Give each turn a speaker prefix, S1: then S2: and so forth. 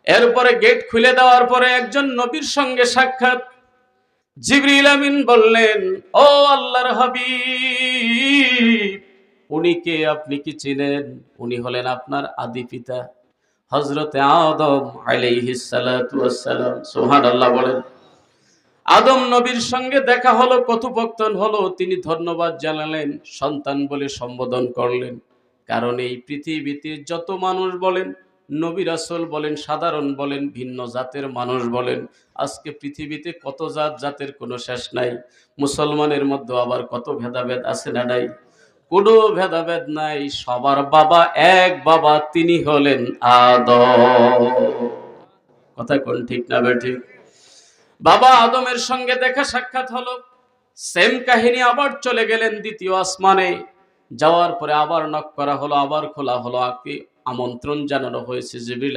S1: এরপরে গেট খুলে দেওয়ার পরে একজন নবীর সঙ্গে সাক্ষাৎ। জিবরিল আমিন বললেন, ও আল্লাহর হাবিব, উনি কে, আপনি কি চিনেন? উনি হলেন আপনার আদি পিতা হযরতে আদম আলাইহিস সালাতু ওয়াস সালাম। সুবহানাল্লাহ বলেন। আদম নবীর সঙ্গে দেখা হলো, কথোপকথন হলো, তিনি ধন্যবাদ জানালেন, সন্তান বলে সম্বোধন করলেন। কারণ এই পৃথিবীতে যত মানুষ বলেন, নবী রাসূল বলেন, সাধারণ বলেন, ভিন্ন জাতের মানুষ বলেন, আজকে পৃথিবীতে কত জাতের কোনো শেষ নাই। মুসলমানের মধ্যে আবার কত ভেদাভেদ আছে না নাই? কোনো ভেদাভেদ নাই, সবার বাবা এক বাবা, তিনি হলেন আদম। কথা কোন ঠিক না বেঠিক? বাবা আদমের সঙ্গে দেখা সাক্ষাৎ হলো। সেম কাহিনী, আবার চলে গেলেন দ্বিতীয় আসমানে। যাওয়ার পরে আবার নক করা হলো, আবার খোলা হলো, আমন্ত্রণ জানানো হয়েছে জিবরিল